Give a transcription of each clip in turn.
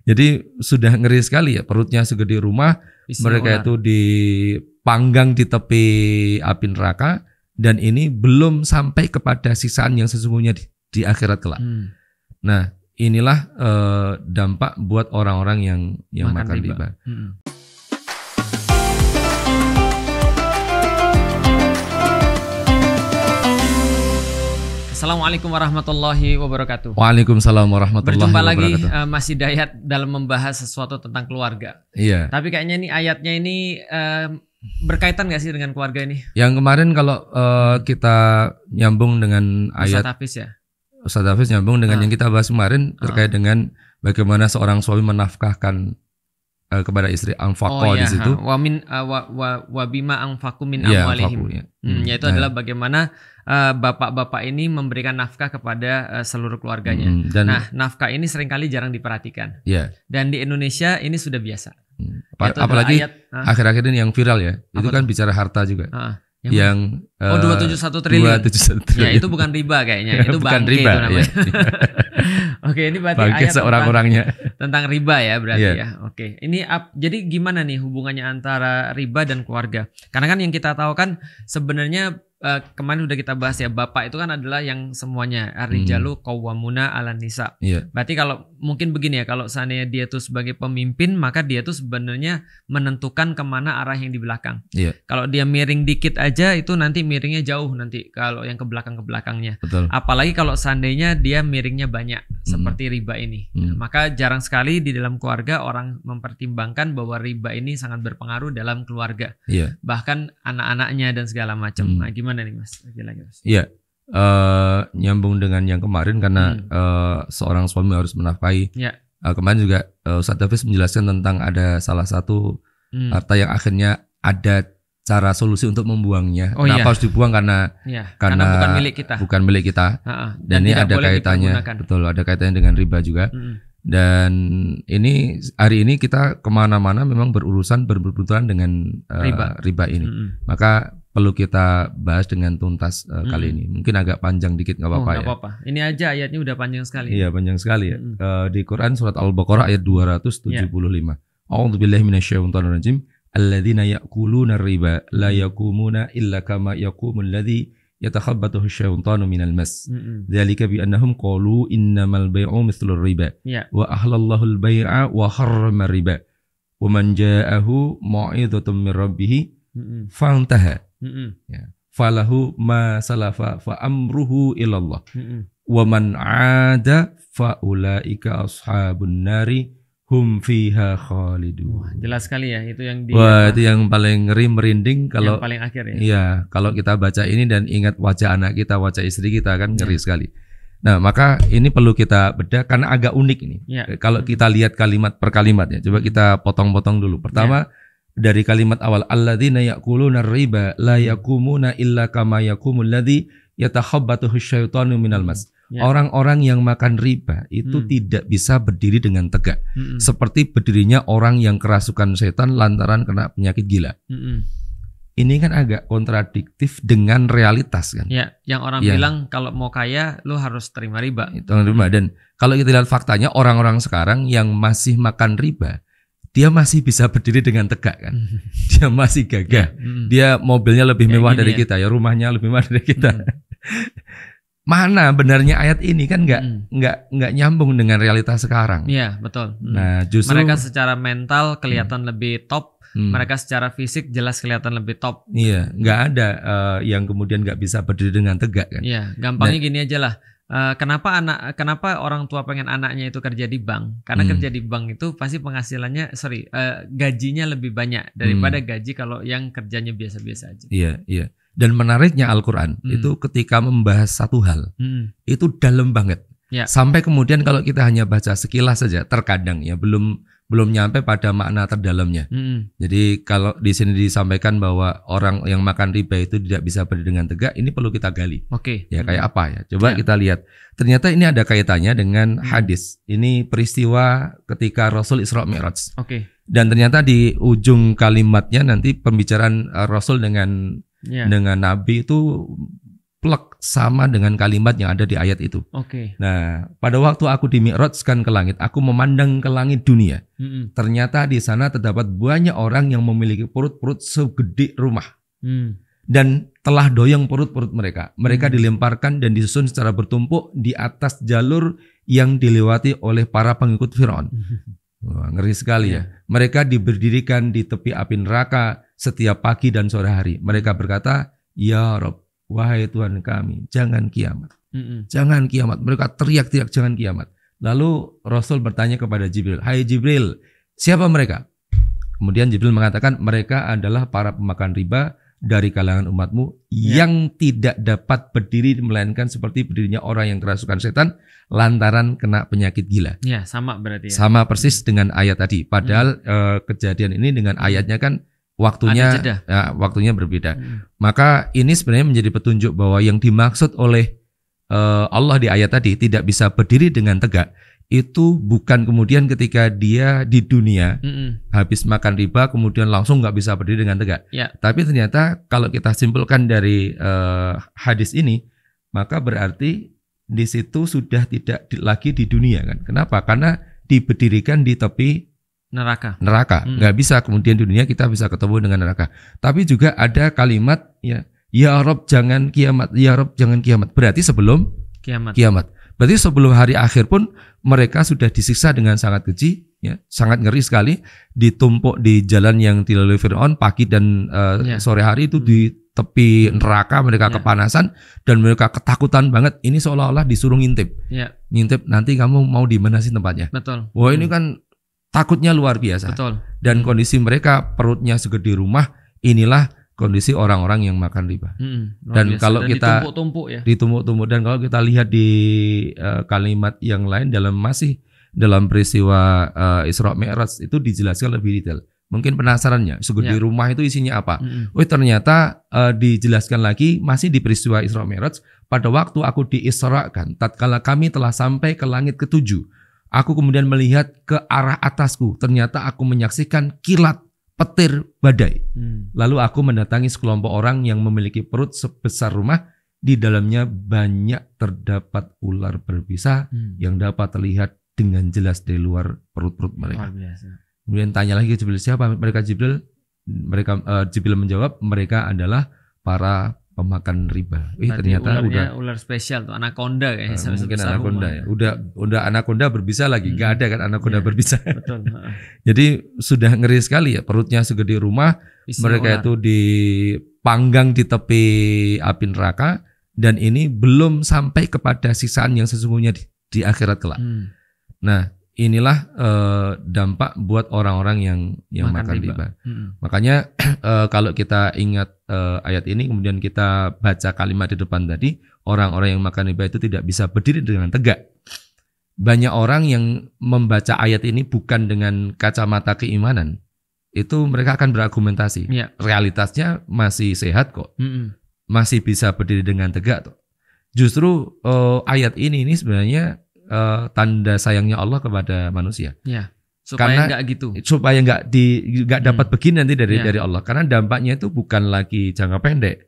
Jadi sudah ngeri sekali ya, perutnya segede rumah, mereka itu dipanggang di tepi api neraka, dan ini belum sampai kepada sisaan yang sesungguhnya di akhirat kelak. Nah, inilah dampak buat orang-orang yang makan riba. Assalamualaikum warahmatullahi wabarakatuh. Waalaikumsalam warahmatullahi wabarakatuh. Berjumpa lagi Mas Hidayat dalam membahas sesuatu tentang keluarga. Iya. Tapi kayaknya ini ayatnya ini berkaitan gak sih dengan keluarga ini? Yang kemarin kalau kita nyambung dengan ayat Ustaz Hafiz nyambung dengan yang kita bahas kemarin terkait dengan bagaimana seorang suami menafkahkan kepada istri anfaqo di situ. Wa bima anfaqu min amwalihim. Yaitu adalah bagaimana bapak-bapak ini memberikan nafkah kepada seluruh keluarganya. Nah, nafkah ini seringkali jarang diperhatikan. Dan di Indonesia ini sudah biasa. Apalagi akhir-akhir ini yang viral ya, itu kan bicara harta juga. Yang 271 triliun. Ya, itu bukan riba kayaknya. Itu bukan bangke riba, itu namanya. Oke, ini berarti bangke ayat seorang-orangnya tentang riba ya berarti ya. Oke. Ini jadi gimana nih hubungannya antara riba dan keluarga? Karena kan yang kita tahu kan sebenarnya kemarin udah kita bahas ya, bapak itu kan adalah yang semuanya, ar-rijalu qawwamuna 'alan nisa. Berarti kalau mungkin begini ya, kalau seandainya dia tuh sebagai pemimpin, maka dia tuh sebenarnya menentukan kemana arah yang di belakang. Kalau dia miring dikit aja itu nanti miringnya jauh nanti kalau yang ke belakangnya. Apalagi kalau seandainya dia miringnya banyak seperti riba ini. Maka jarang sekali di dalam keluarga orang mempertimbangkan bahwa riba ini sangat berpengaruh dalam keluarga. Bahkan anak-anaknya dan segala macam. Nah, gimana nih Mas? Iya, nyambung dengan yang kemarin karena seorang suami harus menafkahi. Kemarin juga Ustaz Hafiz menjelaskan tentang ada salah satu harta yang akhirnya ada cara solusi untuk membuangnya. Kenapa harus dibuang? Karena bukan milik kita. Dan ini ada kaitannya, betul, ada kaitannya dengan riba juga. Dan ini hari ini kita kemana-mana memang berbenturan dengan riba ini. Maka perlu kita bahas dengan tuntas kali ini. Mungkin agak panjang dikit, nggak apa-apa ya. Ini aja ayatnya udah panjang sekali. Iya, panjang sekali ya. Di Quran surat Al-Baqarah ayat 275. A'udzubillahi minasyaitonir rajim. Alladzina ya'kuluna riba la yaqumuna illa kama yaqumul ladzi yatakhabbathu asyaitanu minal mas. Dzalika bi annahum qalu innamal bai'u mithlur riba. Wa ahlallahu al-bai'a wa harrama riba. Wa man ja'ahu mau'izatun min rabbih fantaha. Falahu ma salafa fa amruhu ilallah. Wa man 'ada fa ulaika ashabun nari hum fiha khalidun. Jelas sekali ya, itu yang itu yang paling ngeri, merinding kalau yang paling akhir ya. Iya, kalau kita baca ini dan ingat wajah anak kita, wajah istri kita kan ngeri sekali. Nah, maka ini perlu kita bedah karena agak unik ini. Kalau kita lihat kalimat per kalimatnya, coba kita potong-potong dulu. Pertama, dari kalimat awal, alladzina ya'kuluna riba la yaqumuna illa kama yaqumul ladzi yatakhabbathu asyaitanu minal mas. Orang-orang yang makan riba itu tidak bisa berdiri dengan tegak. Seperti berdirinya orang yang kerasukan setan lantaran kena penyakit gila. Ini kan agak kontradiktif dengan realitas kan. Yang orang bilang kalau mau kaya lu harus terima riba. Dan kalau kita lihat faktanya, orang-orang sekarang yang masih makan riba, dia masih bisa berdiri dengan tegak kan. Dia masih gagah. Dia mobilnya lebih mewah dari kita ya, rumahnya lebih mewah dari kita. Mana benarnya ayat ini kan nggak nyambung dengan realitas sekarang. Iya, betul. Nah, justru mereka secara mental kelihatan lebih top, mereka secara fisik jelas kelihatan lebih top. Iya, nggak ada yang kemudian nggak bisa berdiri dengan tegak kan. Iya, gampangnya gini aja lah. Kenapa orang tua pengen anaknya itu kerja di bank? Karena kerja di bank itu pasti penghasilannya, gajinya lebih banyak daripada gaji kalau yang kerjanya biasa-biasa aja. Iya. Dan menariknya Al-Quran itu ketika membahas satu hal itu dalam banget. Sampai kemudian kalau kita hanya baca sekilas saja, terkadang ya belum nyampe pada makna terdalamnya. Jadi kalau di sini disampaikan bahwa orang yang makan riba itu tidak bisa berdiri dengan tegak, ini perlu kita gali. Ya kayak apa ya? Coba kita lihat. Ternyata ini ada kaitannya dengan hadis. Ini peristiwa ketika Rasul Isra Mi'raj. Dan ternyata di ujung kalimatnya nanti pembicaraan Rasul dengan Nabi itu plek sama dengan kalimat yang ada di ayat itu. Oke. Nah, pada waktu aku dimi'rajkan ke langit, aku memandang ke langit dunia. Ternyata di sana terdapat banyak orang yang memiliki perut-perut segede rumah. Dan telah doyong perut-perut mereka. Mereka dilemparkan dan disusun secara bertumpuk di atas jalur yang dilewati oleh para pengikut Firaun. Wah, ngeri sekali ya. Mereka diberdirikan di tepi api neraka setiap pagi dan sore hari. Mereka berkata, "Ya Rob, wahai Tuhan kami, jangan kiamat. Jangan kiamat." Mereka teriak-teriak, jangan kiamat. Lalu Rasul bertanya kepada Jibril, "Hai Jibril, siapa mereka?" Kemudian Jibril mengatakan, "Mereka adalah para pemakan riba dari kalangan umatmu yang tidak dapat berdiri melainkan seperti berdirinya orang yang kerasukan setan lantaran kena penyakit gila." Ya, sama berarti ya. Sama persis dengan ayat tadi. Padahal kejadian ini dengan ayatnya kan waktunya berbeda. Maka ini sebenarnya menjadi petunjuk bahwa yang dimaksud oleh Allah di ayat tadi tidak bisa berdiri dengan tegak. Itu bukan kemudian ketika dia di dunia habis makan riba kemudian langsung nggak bisa berdiri dengan tegak. Tapi ternyata kalau kita simpulkan dari hadis ini, maka berarti di situ sudah tidak lagi di dunia kan? Kenapa? Karena diberdirikan di tepi neraka. Nggak bisa kemudian di dunia kita bisa ketemu dengan neraka. Tapi juga ada kalimat ya Rob jangan kiamat, ya Rob jangan kiamat. Berarti sebelum kiamat. Berarti sebelum hari akhir pun mereka sudah disiksa dengan sangat keji, sangat ngeri sekali, ditumpuk di jalan yang dilalui Fir'aun pagi dan sore hari itu di tepi neraka, mereka kepanasan dan mereka ketakutan banget. Ini seolah-olah disuruh ngintip, ngintip nanti kamu mau di mana sih tempatnya. Betul. Wah ini kan takutnya luar biasa. Betul. Dan kondisi mereka perutnya segede rumah, inilah kondisi orang-orang yang makan riba. Dan kalau kita ditumpuk-tumpuk dan kalau kita lihat di kalimat yang lain dalam peristiwa Isra Mi'raj itu dijelaskan lebih detail. Mungkin penasarannya segede rumah itu isinya apa? Ternyata dijelaskan lagi masih di peristiwa Isra Mi'raj. Pada waktu aku diisrakan, tatkala kami telah sampai ke langit ke-7, aku kemudian melihat ke arah atasku. Ternyata aku menyaksikan kilat petir badai. Lalu aku mendatangi sekelompok orang yang memiliki perut sebesar rumah. Di dalamnya banyak terdapat ular berbisa yang dapat terlihat dengan jelas dari luar perut-perut mereka. Kemudian tanya lagi Jibril, siapa mereka Jibril? Jibril menjawab, mereka adalah para pemakan riba. Ternyata ular spesial tuh, anaconda kayaknya. Mungkin anaconda ya. Udah anaconda berbisa lagi, nggak ada kan anaconda berbisa. Betul. Jadi sudah ngeri sekali ya, perutnya segede rumah. Mereka itu dipanggang di tepi api neraka dan ini belum sampai kepada sisaan yang sesungguhnya di akhirat kelak. Nah, inilah dampak buat orang-orang yang makan riba. Makanya kalau kita ingat ayat ini kemudian kita baca kalimat di depan tadi, orang-orang yang makan riba itu tidak bisa berdiri dengan tegak. Banyak orang yang membaca ayat ini bukan dengan kacamata keimanan. Itu mereka akan berargumentasi. Realitasnya masih sehat kok. Masih bisa berdiri dengan tegak. Justru ayat ini sebenarnya tanda sayangnya Allah kepada manusia. Supaya nggak gitu. Supaya nggak dapat begini nanti dari Allah. Karena dampaknya itu bukan lagi jangka pendek,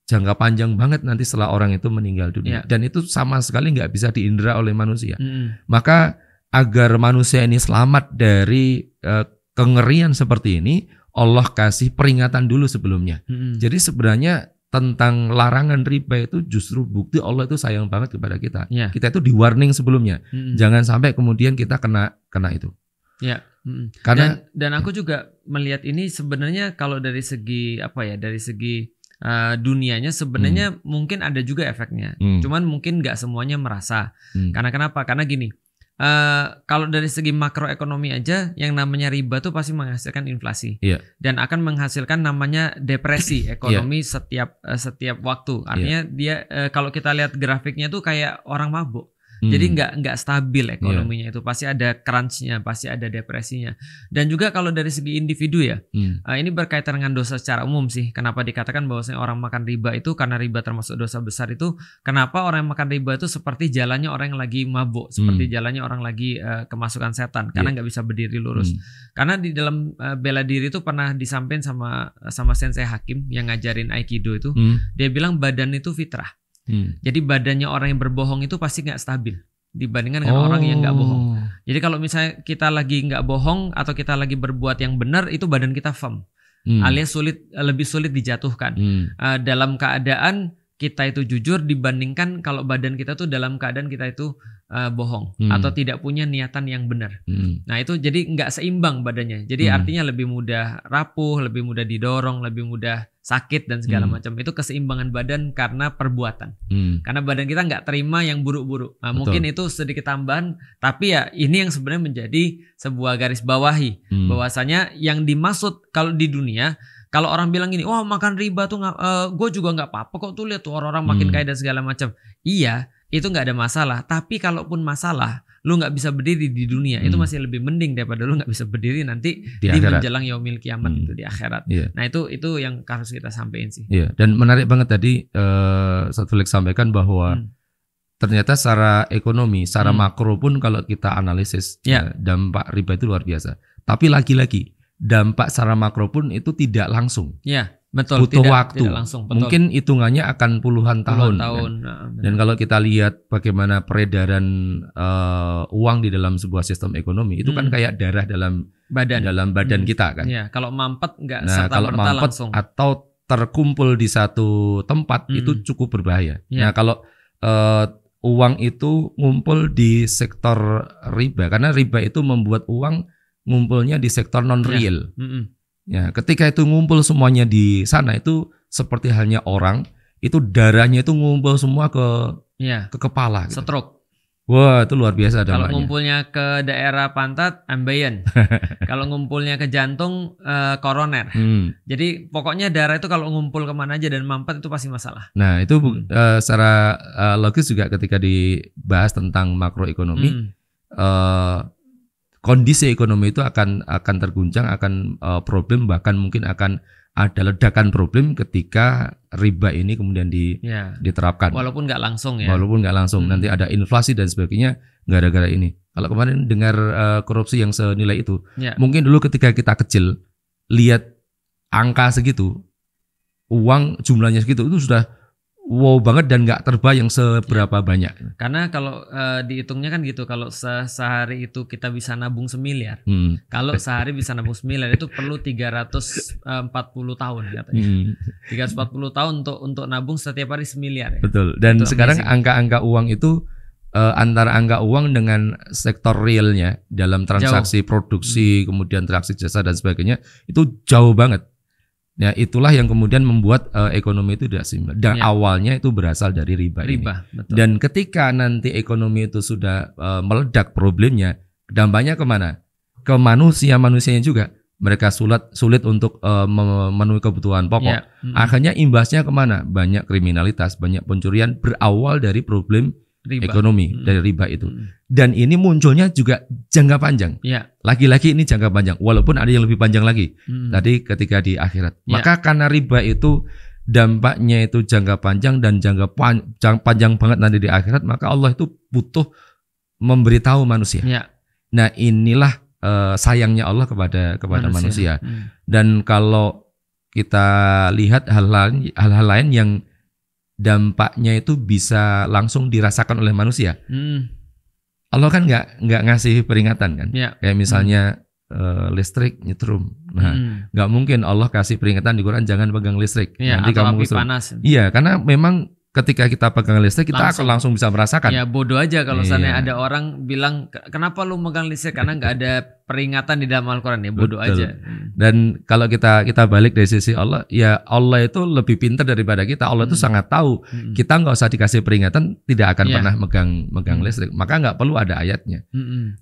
jangka panjang banget nanti setelah orang itu meninggal dunia. Dan itu sama sekali nggak bisa diindra oleh manusia. Maka agar manusia ini selamat dari kengerian seperti ini, Allah kasih peringatan dulu sebelumnya. Jadi sebenarnya tentang larangan riba itu justru bukti Allah itu sayang banget kepada kita. Kita itu di warning sebelumnya. Jangan sampai kemudian kita kena itu. Karena dan aku juga melihat ini sebenarnya kalau dari segi dari segi dunianya sebenarnya mungkin ada juga efeknya. Cuman mungkin nggak semuanya merasa. Karena kenapa? Karena gini. Kalau dari segi makroekonomi aja yang namanya riba tuh pasti menghasilkan inflasi dan akan menghasilkan namanya depresi ekonomi setiap waktu. Artinya dia kalau kita lihat grafiknya tuh kayak orang mabuk. Jadi nggak stabil ekonominya itu, pasti ada crunch-nya, pasti ada depresinya. Dan juga kalau dari segi individu ini berkaitan dengan dosa secara umum sih. Kenapa dikatakan bahwasanya orang makan riba itu karena riba termasuk dosa besar itu? Kenapa orang yang makan riba itu seperti jalannya orang yang lagi mabuk, seperti jalannya orang lagi kemasukan setan, karena nggak bisa berdiri lurus. Karena di dalam bela diri itu pernah disampaikan sama sensei Hakim yang ngajarin Aikido itu, dia bilang badan itu fitrah. Jadi badannya orang yang berbohong itu pasti nggak stabil dibandingkan dengan orang yang nggak bohong. Jadi kalau misalnya kita lagi nggak bohong atau kita lagi berbuat yang benar, itu badan kita firm, alias lebih sulit dijatuhkan. Dalam keadaan kita itu jujur dibandingkan kalau badan kita tuh dalam keadaan kita itu bohong atau tidak punya niatan yang benar. Nah itu jadi nggak seimbang badannya. Jadi artinya lebih mudah rapuh, lebih mudah didorong, lebih mudah sakit dan segala macam. Itu keseimbangan badan karena perbuatan. Karena badan kita nggak terima yang buruk-buruk. Nah, mungkin itu sedikit tambahan. Tapi ya ini yang sebenarnya menjadi sebuah garis bawahi. Bahwasanya yang dimaksud kalau di dunia, kalau orang bilang gini, wah makan riba tuh gue juga nggak apa-apa kok, tuh lihat tuh orang-orang makin kaya dan segala macam. Iya, itu nggak ada masalah. Tapi kalaupun masalah, lu nggak bisa berdiri di dunia, itu masih lebih mending daripada lu nggak bisa berdiri nanti di menjelang yaumil kiamat itu di akhirat. Nah itu yang harus kita sampaikan sih. Dan menarik banget tadi Ustaz Felix sampaikan bahwa ternyata secara ekonomi, secara makro pun kalau kita analisis dampak riba itu luar biasa. Tapi lagi-lagi dampak secara makro pun itu tidak langsung. Betul. Butuh waktu. Tidak langsung, betul. Mungkin hitungannya akan puluhan tahun. Kan? Dan kalau kita lihat bagaimana peredaran uang di dalam sebuah sistem ekonomi, itu kan kayak darah dalam badan kita kan. Kalau mampet nggak kalau mampet langsung atau terkumpul di satu tempat itu cukup berbahaya. Nah kalau uang itu ngumpul di sektor riba, karena riba itu membuat uang ngumpulnya di sektor non real. Ya, ketika itu ngumpul semuanya di sana, itu seperti halnya orang, itu darahnya itu ngumpul semua ke kepala. Gitu. Stroke. Wah, itu luar biasa dampaknya. Kalau ngumpulnya ke daerah pantat, ambeien. Kalau ngumpulnya ke jantung, koroner. Jadi pokoknya darah itu kalau ngumpul kemana aja dan mampet itu pasti masalah. Nah itu secara logis juga ketika dibahas tentang makroekonomi, kondisi ekonomi itu akan terguncang, akan problem, bahkan mungkin akan ada ledakan problem ketika riba ini kemudian diterapkan. Walaupun nggak langsung ya. Walaupun nggak langsung, nanti ada inflasi dan sebagainya gara-gara ini. Kalau kemarin dengar korupsi yang senilai itu, mungkin dulu ketika kita kecil lihat angka segitu, uang jumlahnya segitu, itu sudah wow banget dan nggak terbayang seberapa banyak. Karena kalau dihitungnya kan gitu, kalau sehari itu kita bisa nabung 1 miliar. Kalau sehari bisa nabung 1 miliar itu perlu 340 tahun katanya. 340 tahun untuk nabung setiap hari 1 miliar. Ya? Betul. Dan itu sekarang angka-angka uang itu antara angka uang dengan sektor realnya dalam transaksi produksi, kemudian transaksi jasa dan sebagainya itu jauh banget. Ya, itulah yang kemudian membuat ekonomi itu tidak seimbang. Dan awalnya itu berasal dari riba ini. Betul. Dan ketika nanti ekonomi itu sudah meledak problemnya, dampaknya kemana? Ke manusianya juga. Mereka sulit untuk memenuhi kebutuhan pokok. Akhirnya imbasnya kemana? Banyak kriminalitas, banyak pencurian berawal dari problem riba. Ekonomi dari riba itu. Dan ini munculnya juga jangka panjang. Lagi-lagi ini jangka panjang, walaupun ada yang lebih panjang lagi. Tadi ketika di akhirat. Maka karena riba itu dampaknya itu jangka panjang dan jangka panjang banget nanti di akhirat, maka Allah itu butuh memberitahu manusia. Nah, inilah sayangnya Allah kepada manusia. Dan kalau kita lihat hal-hal lain yang dampaknya itu bisa langsung dirasakan oleh manusia. Allah kan nggak ngasih peringatan kan, kayak misalnya listrik nyetrum. Nah, nggak mungkin Allah kasih peringatan di Quran jangan pegang listrik. Nanti kamu api panas. Iya, karena memang ketika kita pegang listrik kita akan langsung bisa merasakan. Ya bodoh aja kalau misalnya ada orang bilang kenapa lu megang listrik karena nggak ada peringatan di dalam Al-Quran, ya bodoh aja. Dan kalau kita balik dari sisi Allah, ya Allah itu lebih pintar daripada kita. Allah itu sangat tahu kita nggak usah dikasih peringatan tidak akan pernah megang listrik, maka nggak perlu ada ayatnya.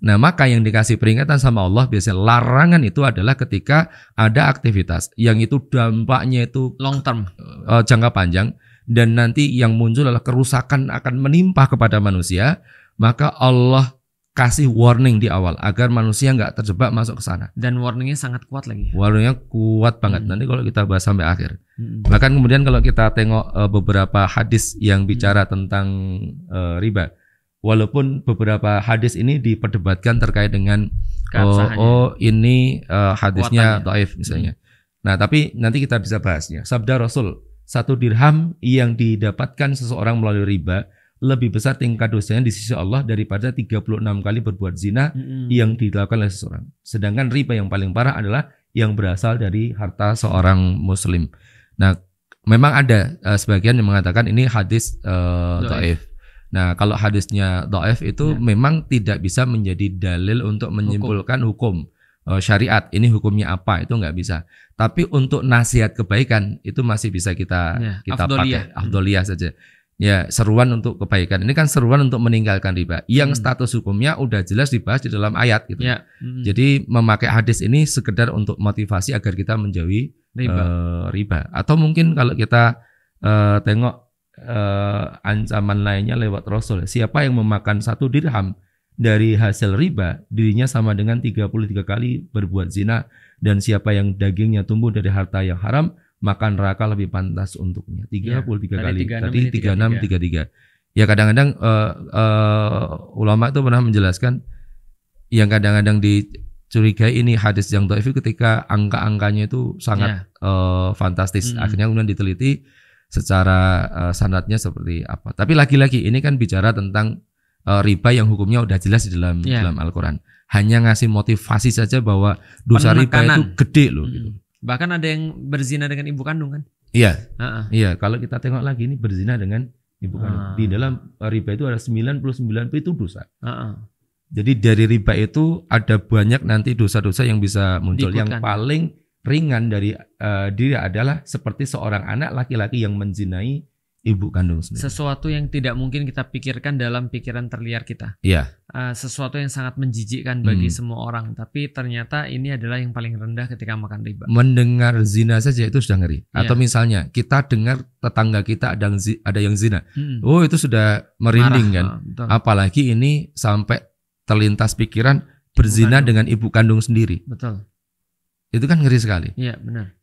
Nah, maka yang dikasih peringatan sama Allah biasanya larangan itu adalah ketika ada aktivitas yang itu dampaknya itu long term, jangka panjang. Dan nanti yang muncul adalah kerusakan akan menimpa kepada manusia, maka Allah kasih warning di awal agar manusia nggak terjebak masuk ke sana. Dan warningnya sangat kuat lagi. Warningnya kuat banget. Nanti kalau kita bahas sampai akhir. Bahkan kemudian kalau kita tengok beberapa hadis yang bicara tentang riba, walaupun beberapa hadis ini diperdebatkan terkait dengan ini hadisnya dhaif misalnya. Nah, tapi nanti kita bisa bahasnya. Sabda Rasul 1 dirham yang didapatkan seseorang melalui riba lebih besar tingkat dosanya di sisi Allah daripada 36 kali berbuat zina yang dilakukan oleh seseorang. Sedangkan riba yang paling parah adalah yang berasal dari harta seorang muslim. Nah, memang ada sebagian yang mengatakan ini hadis dhaif. Nah, kalau hadisnya dhaif itu memang tidak bisa menjadi dalil untuk menyimpulkan hukum syariat. Ini hukumnya apa? Itu nggak bisa. Tapi untuk nasihat kebaikan itu masih bisa kita pakai afdoliyah saja. Ya, seruan untuk kebaikan. Ini kan seruan untuk meninggalkan riba. Yang status hukumnya udah jelas dibahas di dalam ayat gitu. Jadi memakai hadis ini sekedar untuk motivasi agar kita menjauhi riba. Atau mungkin kalau kita tengok ancaman lainnya lewat Rasul. Siapa yang memakan 1 dirham dari hasil riba, dirinya sama dengan 33 kali berbuat zina. Dan siapa yang dagingnya tumbuh dari harta yang haram, maka neraka lebih pantas untuknya. 33 kali. Tadi 36, 33. Ya kadang-kadang ulama itu pernah menjelaskan yang kadang-kadang dicurigai ini hadis yang dhaif ketika angka-angkanya itu sangat fantastis. Akhirnya kemudian diteliti secara sanadnya seperti apa. Tapi lagi-lagi ini kan bicara tentang riba yang hukumnya udah jelas di dalam Al-Quran. Hanya ngasih motivasi saja bahwa dosa riba itu gede loh gitu. Bahkan ada yang berzina dengan ibu kandung kan? Iya. Iya, kalau kita tengok lagi ini berzina dengan ibu kandung. Di dalam riba itu ada 99 itu dosa. Jadi dari riba itu ada banyak nanti dosa-dosa yang bisa muncul. Yang paling ringan dari diri adalah seperti seorang anak laki-laki yang menzinai ibu kandung sendiri. Sesuatu yang tidak mungkin kita pikirkan dalam pikiran terliar kita. Iya. Sesuatu yang sangat menjijikkan bagi semua orang. Tapi ternyata ini adalah yang paling rendah ketika makan riba. Mendengar zina saja itu sudah ngeri. Atau misalnya kita dengar tetangga kita ada yang zina. Oh itu sudah merinding kan. Apalagi ini sampai terlintas pikiran berzina dengan ibu kandung sendiri. Betul. Itu kan ngeri sekali. Iya benar.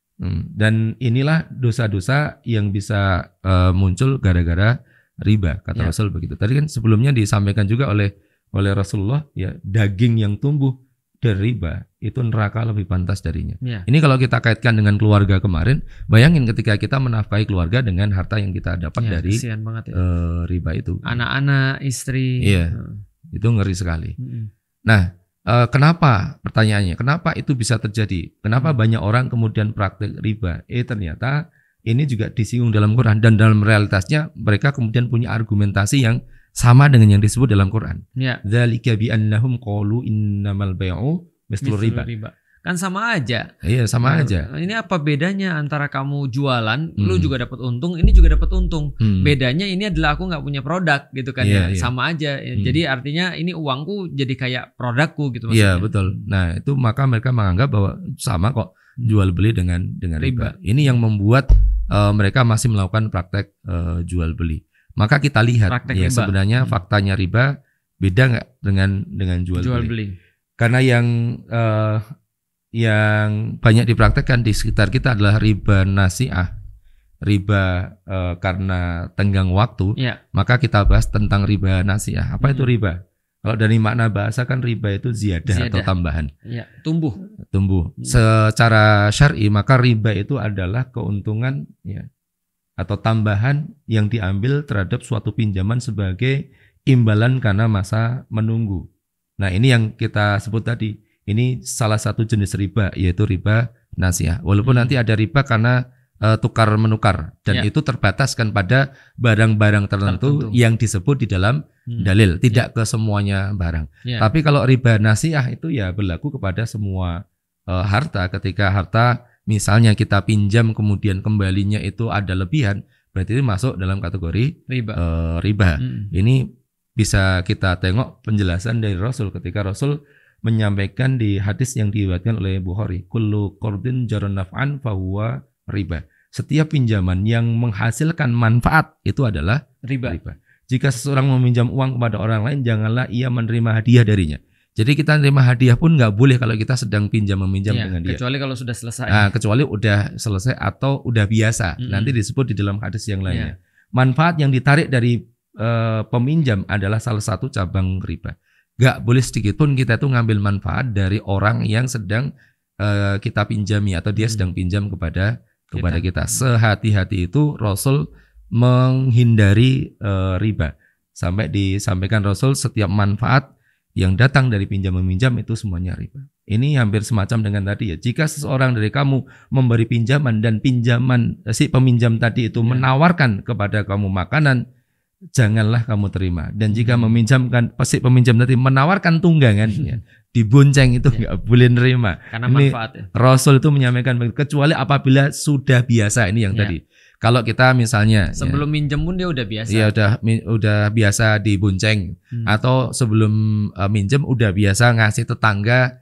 Dan inilah dosa-dosa yang bisa muncul gara-gara riba, kata Rasul begitu. Tadi kan sebelumnya disampaikan juga oleh Rasulullah, ya daging yang tumbuh dari riba itu neraka lebih pantas darinya. Ini kalau kita kaitkan dengan keluarga kemarin, bayangin ketika kita menafkahi keluarga dengan harta yang kita dapat dari riba itu. Anak-anak, istri. Iya, itu ngeri sekali. Nah, kenapa pertanyaannya? Kenapa itu bisa terjadi? Kenapa banyak orang kemudian praktek riba? Ternyata ini juga disinggung dalam Quran dan dalam realitasnya mereka kemudian punya argumentasi yang sama dengan yang disebut dalam Quran. Dzalika bi annahum qalu innamal bai'u mislur riba. Kan sama aja. Iya, sama aja. Ini apa bedanya antara kamu jualan, lu juga dapat untung, ini juga dapat untung. Bedanya ini adalah aku nggak punya produk gitu kan sama aja. Jadi artinya ini uangku jadi kayak produkku gitu maksudnya. Iya, betul. Nah, itu maka mereka menganggap bahwa sama kok jual beli dengan riba. Ini yang membuat mereka masih melakukan praktek jual beli. Maka kita lihat ya sebenarnya faktanya riba beda nggak dengan jual beli. Karena yang banyak dipraktekkan di sekitar kita adalah riba nasi'ah, riba karena tenggang waktu. Maka kita bahas tentang riba nasi'ah. Apa itu riba? Kalau dari makna bahasa kan riba itu ziyadah atau tambahan. Tumbuh. Secara syar'i maka riba itu adalah keuntungan atau tambahan yang diambil terhadap suatu pinjaman sebagai imbalan karena masa menunggu. Nah, ini yang kita sebut tadi. Ini salah satu jenis riba, yaitu riba nasi'ah. Walaupun nanti ada riba karena tukar menukar dan itu terbataskan pada barang-barang tertentu yang disebut di dalam dalil, tidak ke semuanya barang. Tapi kalau riba nasi'ah itu ya berlaku kepada semua harta. Ketika harta misalnya kita pinjam kemudian kembalinya itu ada lebihan, berarti itu masuk dalam kategori riba. Ini bisa kita tengok penjelasan dari Rasul ketika Rasul menyampaikan di hadis yang diriwayatkan oleh Bukhari, kullu qardin jarra naf'an fahuwa riba. Setiap pinjaman yang menghasilkan manfaat itu adalah riba. Jika seseorang meminjam uang kepada orang lain, janganlah ia menerima hadiah darinya. Jadi kita menerima hadiah pun nggak boleh kalau kita sedang meminjam dengan dia. Kecuali kalau sudah selesai. Kecuali udah selesai atau udah biasa. Nanti disebut di dalam hadis yang lainnya. Manfaat yang ditarik dari peminjam adalah salah satu cabang riba. Gak boleh sedikit pun kita tuh ngambil manfaat dari orang yang sedang kita pinjami atau dia sedang pinjam kepada kepada kita. Sehati-hati itu Rasul menghindari riba. Sampai disampaikan Rasul setiap manfaat yang datang dari pinjam meminjam itu semuanya riba. Ini hampir semacam dengan tadi ya. Jika seseorang dari kamu memberi pinjaman dan pinjaman si peminjam tadi itu menawarkan kepada kamu makanan, janganlah kamu terima. Dan jika meminjamkan si peminjam tadi menawarkan tunggangan, ya, dibonceng itu nggak boleh nerima. Karena ini manfaat ya. Rasul itu menyampaikan kecuali apabila sudah biasa ini yang tadi. Kalau kita misalnya sebelum minjem pun dia udah biasa. Iya udah biasa dibonceng atau sebelum minjem udah biasa ngasih tetangga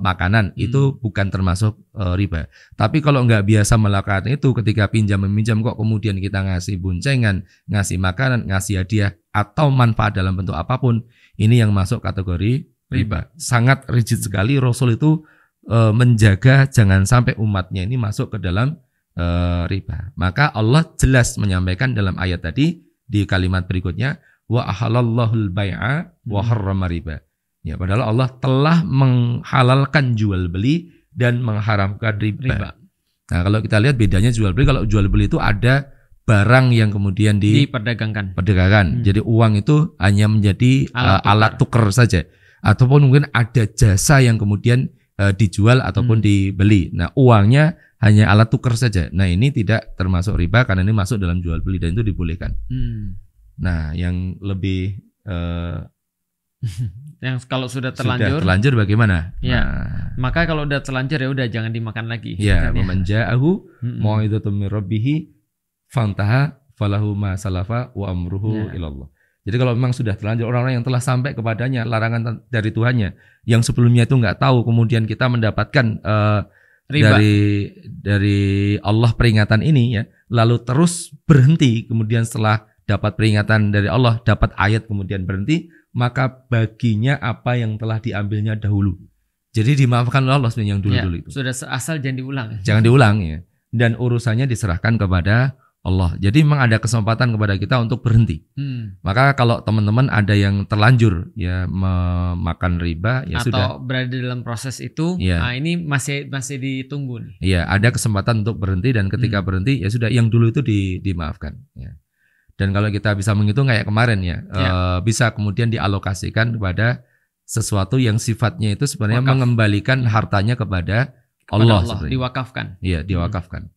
makanan, itu bukan termasuk riba. Tapi kalau nggak biasa melakukan itu ketika pinjam meminjam kok kemudian kita ngasih boncengan, ngasih makanan, ngasih hadiah atau manfaat dalam bentuk apapun, ini yang masuk kategori riba. Sangat rigid sekali Rasul itu menjaga jangan sampai umatnya ini masuk ke dalam riba. Maka Allah jelas menyampaikan dalam ayat tadi di kalimat berikutnya wa ahalallahul bai'a wa harrama riba. Ya, padahal Allah telah menghalalkan jual beli dan mengharamkan riba. Nah, kalau kita lihat bedanya jual beli, kalau jual beli itu ada barang yang kemudian diperdagangkan. Jadi uang itu hanya menjadi alat tukar saja, ataupun mungkin ada jasa yang kemudian dijual ataupun dibeli. Nah, uangnya hanya alat tukar saja. Nah, ini tidak termasuk riba karena ini masuk dalam jual beli dan itu dibolehkan. Nah, yang lebih yang kalau sudah terlanjur bagaimana? Ya. Nah, maka kalau udah terlanjur ya udah jangan dimakan lagi. Ya, man ja'ahu mau'izatun mir rabbih fantaha falahu ma salafa wa amruhu ilallah. Jadi kalau memang sudah terlanjur, orang-orang yang telah sampai kepadanya larangan dari Tuhannya yang sebelumnya itu nggak tahu, kemudian kita mendapatkan dari Allah peringatan ini ya, lalu terus berhenti, kemudian setelah dapat peringatan dari Allah, dapat ayat kemudian berhenti, maka baginya apa yang telah diambilnya dahulu. Jadi dimaafkan oleh Allah sebenarnya yang dulu-dulu itu. Sudah asal jangan diulang. Jangan diulang ya. Dan urusannya diserahkan kepada Allah. Jadi memang ada kesempatan kepada kita untuk berhenti. Maka kalau teman-teman ada yang terlanjur ya memakan riba ya atau sudah. Atau berada dalam proses itu, nah ini masih ditunggu nih. Iya, ada kesempatan untuk berhenti dan ketika berhenti ya sudah yang dulu itu dimaafkan. Ya. Dan kalau kita bisa menghitung kayak kemarin ya, bisa kemudian dialokasikan kepada sesuatu yang sifatnya itu sebenarnya mengembalikan hartanya kepada Allah. Diwakafkan. Iya, diwakafkan.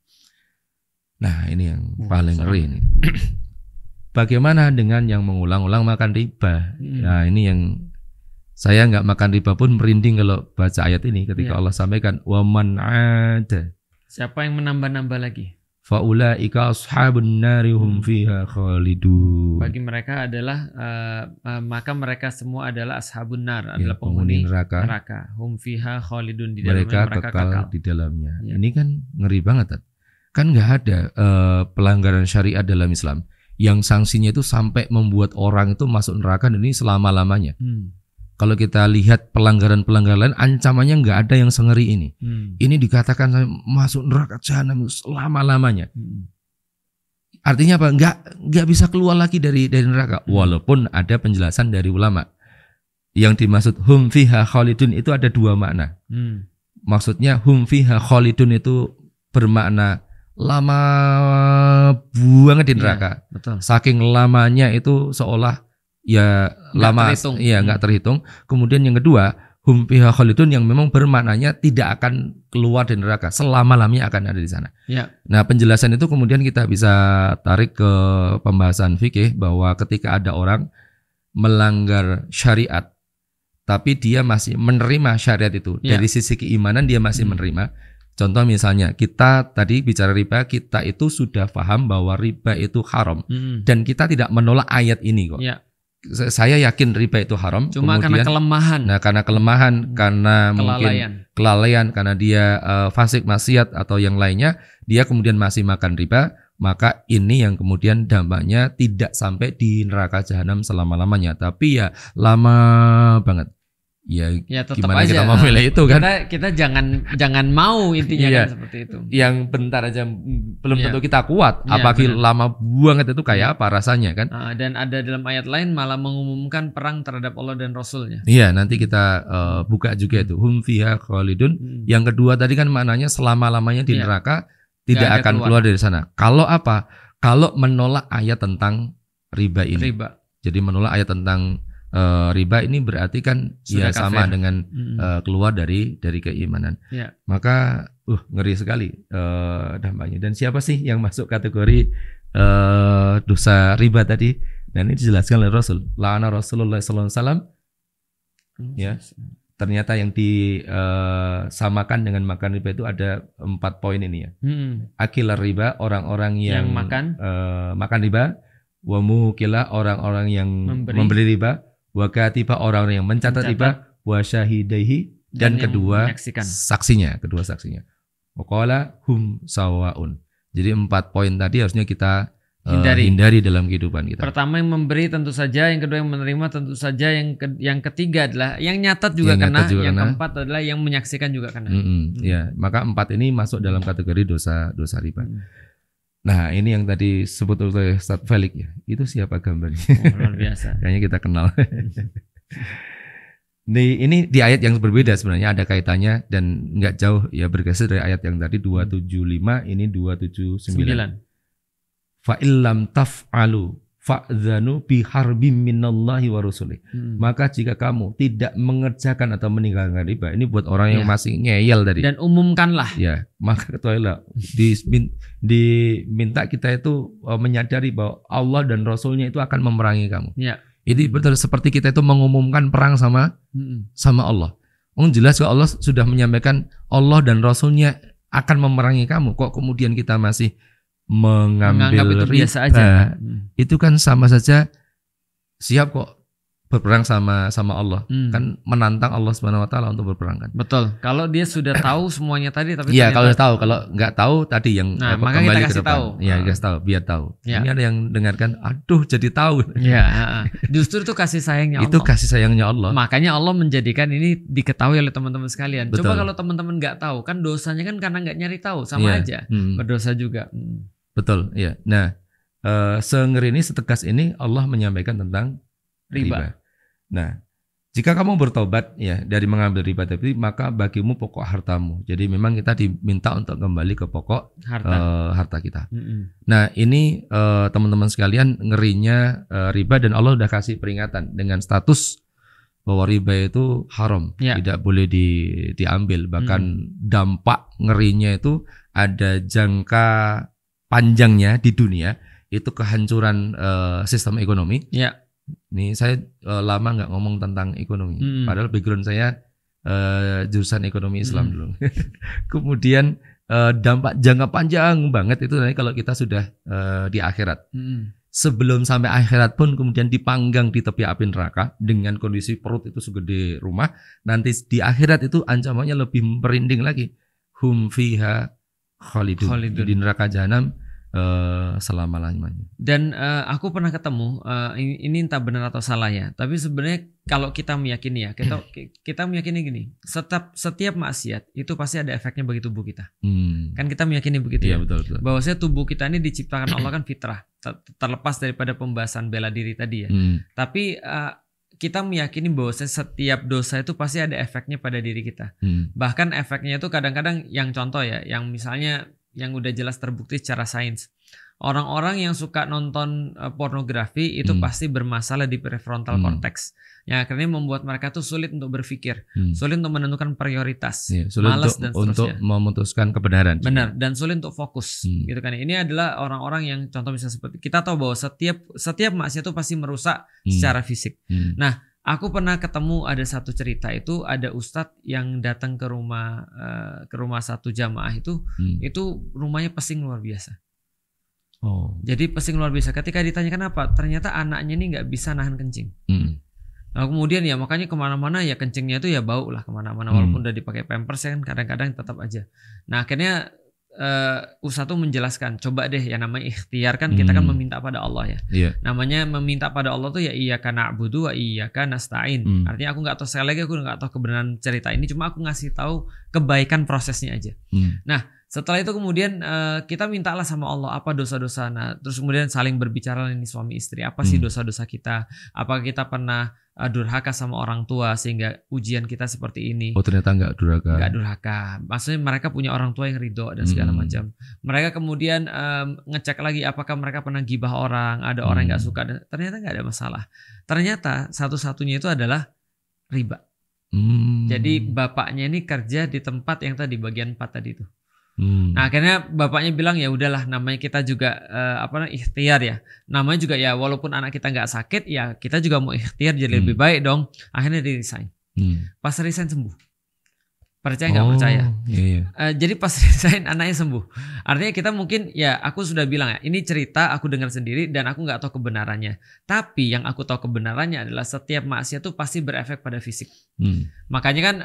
Nah, ini yang paling ngeri ini. Bagaimana dengan yang mengulang-ulang makan riba? Nah, ini yang saya nggak makan riba pun merinding kalau baca ayat ini ketika Allah sampaikan wa man 'ada. Siapa yang menambah-nambah lagi? Faulaika ashabun nari hum fiha khalidun. Bagi mereka adalah maka mereka semua adalah ashabun nar, adalah penghuni neraka. Hum fiha khalidun, di dalamnya mereka kekal di dalamnya. Ini kan ngeri banget. Kan nggak ada pelanggaran syariat dalam Islam yang sanksinya itu sampai membuat orang itu masuk neraka dan ini selama-lamanya. Kalau kita lihat pelanggaran-pelanggaran lain, ancamannya nggak ada yang sengeri ini. Ini dikatakan masuk neraka jahanam selama-lamanya. Artinya apa? Nggak bisa keluar lagi dari neraka. Walaupun ada penjelasan dari ulama. Yang dimaksud hum fiha khalidun itu ada dua makna. Maksudnya hum fiha khalidun itu bermakna lama banget di neraka. Betul. Saking lamanya itu seolah ya lama, nggak terhitung. Kemudian yang kedua, hum fiha khalidun yang memang bermaknanya tidak akan keluar dari neraka, selama-lamanya akan ada di sana. Ya. Nah, penjelasan itu kemudian kita bisa tarik ke pembahasan fikih bahwa ketika ada orang melanggar syariat, tapi dia masih menerima syariat itu dari sisi keimanan dia masih menerima. Contoh misalnya kita tadi bicara riba, kita itu sudah paham bahwa riba itu haram dan kita tidak menolak ayat ini kok. Ya. Saya yakin riba itu haram. Cuma kemudian, karena kelemahan. Nah, karena kelemahan, karena mungkin kelalaian, karena dia fasik, maksiat atau yang lainnya, dia kemudian masih makan riba. Maka ini yang kemudian dampaknya tidak sampai di neraka jahanam selama-lamanya, tapi ya lama banget. Ya tetap gimana aja kita mau pilih itu kan? Kita jangan mau intinya kan seperti itu. Yang bentar aja belum tentu kita kuat, apalagi lama banget itu kayak apa rasanya kan? Dan ada dalam ayat lain malah mengumumkan perang terhadap Allah dan Rasulnya. Iya, nanti kita buka juga itu hum fiha khalidun. Yang kedua tadi kan maknanya selama-lamanya di neraka. tidak akan keluar dari sana. Kalau apa? Kalau menolak ayat tentang riba ini. Jadi menolak ayat tentang riba ini berarti kan sudah ya sama dengan keluar dari keimanan. Ya. Maka ngeri sekali dampaknya. Dan siapa sih yang masuk kategori dosa riba tadi? Dan ini dijelaskan oleh Rasul. La'ana Rasulullah SAW. Ya. Ternyata yang disamakan dengan makan riba itu ada 4 poin ini ya. Akilar riba, orang-orang yang makan riba. Wa mukila, orang-orang yang memberi riba. Wa katiba, orang-orang yang mencatat riba. Wa syahidaihi, dan kedua saksinya. Wa qala hum sawaun. Jadi 4 poin tadi harusnya kita hindari dalam kehidupan kita. Pertama yang memberi tentu saja, yang kedua yang menerima tentu saja, yang ketiga adalah yang nyatat juga kena, yang keempat adalah yang menyaksikan juga kena. Ya, maka 4 ini masuk dalam kategori dosa riba. Nah, ini yang tadi sebut oleh Ustaz Felix ya. Itu siapa gambarnya? Luar biasa. Kayaknya kita kenal. Ini di ayat yang berbeda sebenarnya, ada kaitannya dan nggak jauh ya, bergeser dari ayat yang tadi 275, ini 279. Fa illam taf'alu fa'dzanu bi harbim minallahi wa rasulih. Maka jika kamu tidak mengerjakan atau meninggalkan riba, ini buat orang yang masih ngeyel tadi. Dan umumkanlah. Ya, maka ketahuilah diminta kita itu menyadari bahwa Allah dan Rasulnya itu akan memerangi kamu. Ya. Ini betul seperti kita itu mengumumkan perang sama Allah. Jelas kalau Allah sudah menyampaikan Allah dan Rasulnya akan memerangi kamu. Kok kemudian kita masih mengambil itu riba, biasa aja. Itu kan sama saja siap kok berperang sama Allah. Kan menantang Allah Subhanahu wa taala untuk berperang kan. Betul. Kalau dia sudah tahu semuanya tadi tapi iya, kalau tahu, kalau nggak tahu tadi yang maka kembali kita kasih ke depan. Tahu. Iya, kasih tahu, biar tahu. Ya. Ini ada yang dengarkan, aduh jadi tahu. Iya, justru itu kasih sayangnya Allah. Itu kasih sayangnya Allah. Makanya Allah menjadikan ini diketahui oleh teman-teman sekalian. Betul. Coba kalau teman-teman nggak tahu, kan dosanya kan karena nggak nyari tahu, sama aja. Berdosa juga. Betul, ya. Nah, sengeri ini, setegas ini Allah menyampaikan tentang riba. Nah, jika kamu bertobat ya dari mengambil riba tadi, maka bagimu pokok hartamu. Jadi memang kita diminta untuk kembali ke pokok harta kita. Nah, ini teman-teman sekalian, ngerinya riba, dan Allah udah kasih peringatan dengan status bahwa riba itu haram, tidak boleh diambil. Bahkan dampak ngerinya itu ada jangka panjangnya di dunia, itu kehancuran sistem ekonomi. Ya. Ini saya lama nggak ngomong tentang ekonomi, padahal background saya jurusan ekonomi Islam dulu. Kemudian dampak jangka panjang banget itu nanti kalau kita sudah di akhirat. Sebelum sampai akhirat pun kemudian dipanggang di tepi api neraka dengan kondisi perut itu segede rumah. Nanti di akhirat itu ancamannya lebih merinding lagi. Hum fiha khalidun. Di neraka jahanam selama-lamanya. Dan aku pernah ketemu, ini entah benar atau salah ya, tapi sebenarnya kalau kita meyakini ya, kita meyakini gini, setiap maksiat itu pasti ada efeknya bagi tubuh kita. Kan kita meyakini begitu ya, betul. Bahwasanya tubuh kita ini diciptakan Allah kan fitrah, terlepas daripada pembahasan bela diri tadi ya. Tapi kita meyakini bahwa setiap dosa itu pasti ada efeknya pada diri kita. Bahkan efeknya itu kadang-kadang yang contoh ya, yang misalnya yang udah jelas terbukti secara sains. Orang-orang yang suka nonton pornografi itu pasti bermasalah di prefrontal cortex. Yang akhirnya membuat mereka tuh sulit untuk berpikir, sulit untuk menentukan prioritas, sulit malas dan seterusnya. Untuk memutuskan kebenaran. Benar, dan sulit untuk fokus. Gitu kan. Ini adalah orang-orang yang contoh misalnya seperti kita tahu bahwa setiap maksiat itu pasti merusak secara fisik. Nah, aku pernah ketemu ada satu cerita itu, ada ustadz yang datang ke rumah satu jamaah itu rumahnya pesing luar biasa. Jadi pesing luar biasa. Ketika ditanyakan apa, ternyata anaknya ini nggak bisa nahan kencing. Nah, kemudian ya makanya kemana-mana ya kencingnya itu ya bau lah kemana-mana, walaupun udah dipakai pampers ya kan kadang-kadang tetap aja. Nah akhirnya Ustadz tuh menjelaskan, coba deh yang namanya ikhtiar kan kita kan meminta pada Allah ya. Namanya meminta pada Allah tuh ya iyyaka na'budu wa iyyaka nasta'in. Artinya aku nggak tahu, sekali lagi aku nggak tahu kebenaran cerita ini, cuma aku ngasih tahu kebaikan prosesnya aja. Nah setelah itu kemudian kita mintalah sama Allah apa dosa-dosa. Nah terus kemudian saling berbicara ini suami istri, apa sih dosa-dosa kita? Apakah kita pernah durhaka sama orang tua sehingga ujian kita seperti ini. Oh, ternyata nggak durhaka. Nggak durhaka. Maksudnya mereka punya orang tua yang ridho dan segala macam. Mereka kemudian ngecek lagi apakah mereka pernah gibah orang, ada orang yang nggak suka, dan ternyata nggak ada masalah. Ternyata satu-satunya itu adalah riba. Jadi bapaknya ini kerja di tempat yang tadi bagian 4 tadi itu. Nah akhirnya bapaknya bilang ya udahlah, namanya kita juga ikhtiar ya, namanya juga ya walaupun anak kita nggak sakit ya kita juga mau ikhtiar jadi lebih baik dong. Akhirnya dia resign. Pas resign sembuh. Percaya nggak percaya? Iya. Jadi pas resign anaknya sembuh. Artinya kita mungkin ya aku sudah bilang ya ini cerita aku dengar sendiri dan aku nggak tahu kebenarannya. Tapi yang aku tahu kebenarannya adalah setiap maksiat itu pasti berefek pada fisik. Makanya kan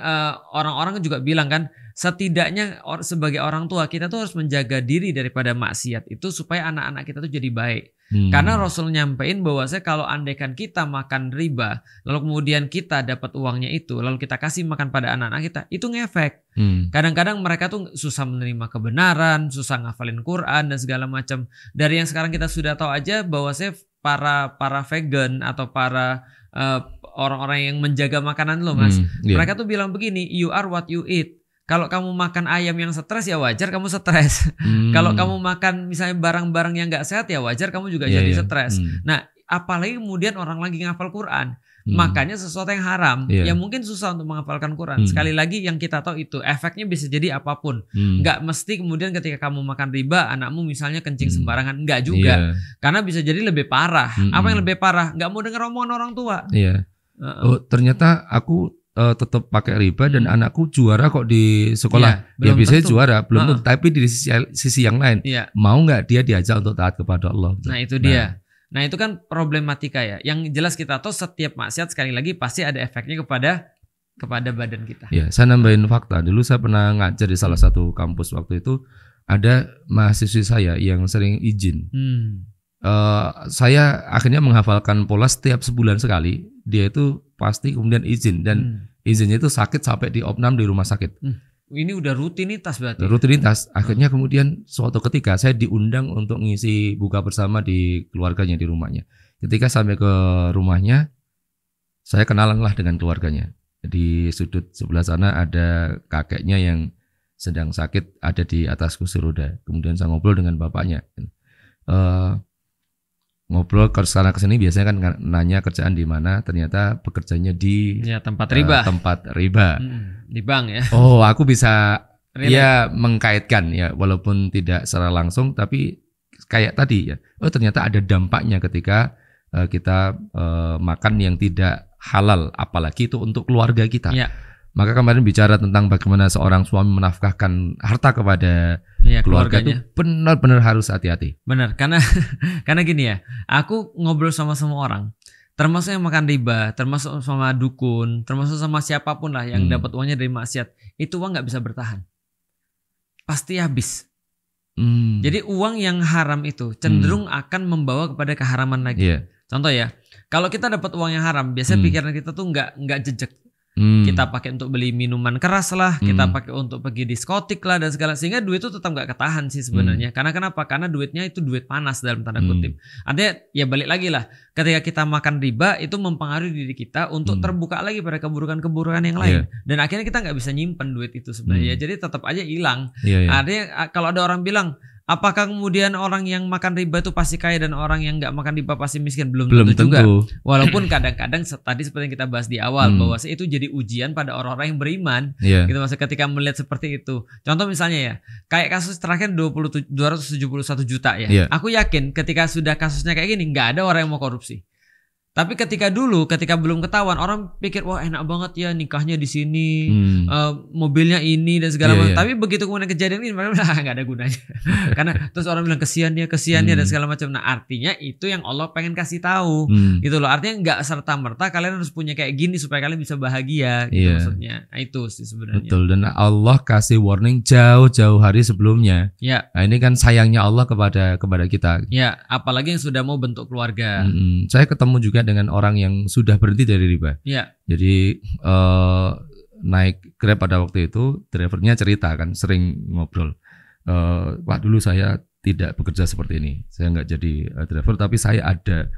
orang-orang juga bilang kan setidaknya sebagai orang tua kita tuh harus menjaga diri daripada maksiat itu supaya anak-anak kita tuh jadi baik. Karena Rasul nyampein bahwasanya kalau andaikan kita makan riba lalu kemudian kita dapat uangnya itu lalu kita kasih makan pada anak-anak kita, itu ngefek. Kadang-kadang mereka tuh susah menerima kebenaran, susah ngafalin Quran dan segala macam. Dari yang sekarang kita sudah tahu aja bahwasanya para vegan atau para orang-orang yang menjaga makanan lo mas, mereka tuh bilang begini, you are what you eat. Kalau kamu makan ayam yang stres ya wajar kamu stres. Kalau kamu makan misalnya barang-barang yang nggak sehat ya wajar kamu juga jadi stres. Nah apalagi kemudian orang lagi ngafal Quran. Makanya sesuatu yang haram ya mungkin susah untuk menghafalkan Quran. Sekali lagi yang kita tahu itu efeknya bisa jadi apapun. Nggak mesti kemudian ketika kamu makan riba anakmu misalnya kencing sembarangan. Nggak juga. Karena bisa jadi lebih parah. Apa yang lebih parah? Nggak mau dengar omongan orang tua. Oh ternyata aku tetap pakai riba dan anakku juara kok di sekolah. Ya biasanya juara, belum tentu. Tapi di sisi yang lain, mau nggak dia diajak untuk taat kepada Allah? Nah itu dia. Nah itu kan problematika ya. Yang jelas kita tahu setiap maksiat sekali lagi pasti ada efeknya kepada badan kita. Ya, saya nambahin fakta. Dulu saya pernah ngajar di salah satu kampus waktu itu. Ada mahasiswi saya yang sering izin. Saya akhirnya menghafalkan pola setiap sebulan sekali. Dia itu pasti kemudian izin dan izinnya itu sakit sampai di opnam di rumah sakit. Ini udah rutinitas berarti. Rutinitas. Akhirnya kemudian suatu ketika saya diundang untuk ngisi buka bersama di keluarganya di rumahnya. Ketika sampai ke rumahnya, saya kenalan lah dengan keluarganya. Di sudut sebelah sana ada kakeknya yang sedang sakit ada di atas kursi roda. Kemudian saya ngobrol dengan bapaknya. Ngobrol ke sana kesini biasanya kan nanya kerjaan di mana, ternyata bekerjanya di tempat riba. Tempat riba. Di bank ya. Oh, aku bisa mengkaitkan ya walaupun tidak secara langsung tapi kayak tadi ya. Oh, ternyata ada dampaknya ketika kita makan yang tidak halal apalagi itu untuk keluarga kita. Maka kemarin bicara tentang bagaimana seorang suami menafkahkan harta kepada keluarga itu benar-benar harus hati-hati. Benar, karena gini ya, aku ngobrol sama semua orang, termasuk yang makan riba, termasuk sama dukun, termasuk sama siapapun lah yang dapat uangnya dari maksiat, itu uang nggak bisa bertahan, pasti habis. Jadi uang yang haram itu cenderung akan membawa kepada keharaman lagi. Contoh ya, kalau kita dapat uang yang haram, biasanya pikiran kita tuh nggak jejak. Kita pakai untuk beli minuman keras lah, kita pakai untuk pergi diskotik lah dan segala, sehingga duit itu tetap nggak ketahan sih sebenarnya. Karena kenapa? Karena duitnya itu duit panas dalam tanda kutip. Artinya ya balik lagi lah, ketika kita makan riba itu mempengaruhi diri kita untuk terbuka lagi pada keburukan-keburukan yang lain. Dan akhirnya kita nggak bisa nyimpen duit itu sebenarnya. Jadi tetap aja hilang. Artinya kalau ada orang bilang, apakah kemudian orang yang makan riba itu pasti kaya dan orang yang nggak makan riba pasti miskin? Belum tentu juga. Walaupun kadang-kadang tadi seperti yang kita bahas di awal bahwa itu jadi ujian pada orang-orang yang beriman. Gitu maksudnya ketika melihat seperti itu. Contoh misalnya ya, kayak kasus terakhir 271 juta ya. Aku yakin ketika sudah kasusnya kayak gini nggak ada orang yang mau korupsi. Tapi ketika belum ketahuan, orang pikir wah enak banget ya nikahnya di sini, mobilnya ini dan segala macam. Tapi begitu kemudian kejadian ini, mereka bilang nggak ada gunanya. Karena terus orang bilang kesian dia dan segala macam. Nah artinya itu yang Allah pengen kasih tahu, gitu loh. Artinya nggak serta merta kalian harus punya kayak gini supaya kalian bisa bahagia, gitu maksudnya. Nah, itu sih sebenarnya. Betul, dan Allah kasih warning jauh-jauh hari sebelumnya. Nah ini kan sayangnya Allah kepada kita. Apalagi yang sudah mau bentuk keluarga. Saya ketemu juga dengan orang yang sudah berhenti dari riba. Jadi naik Grab pada waktu itu, drivernya cerita kan, sering ngobrol. Pak dulu saya tidak bekerja seperti ini, saya nggak jadi driver, tapi saya ada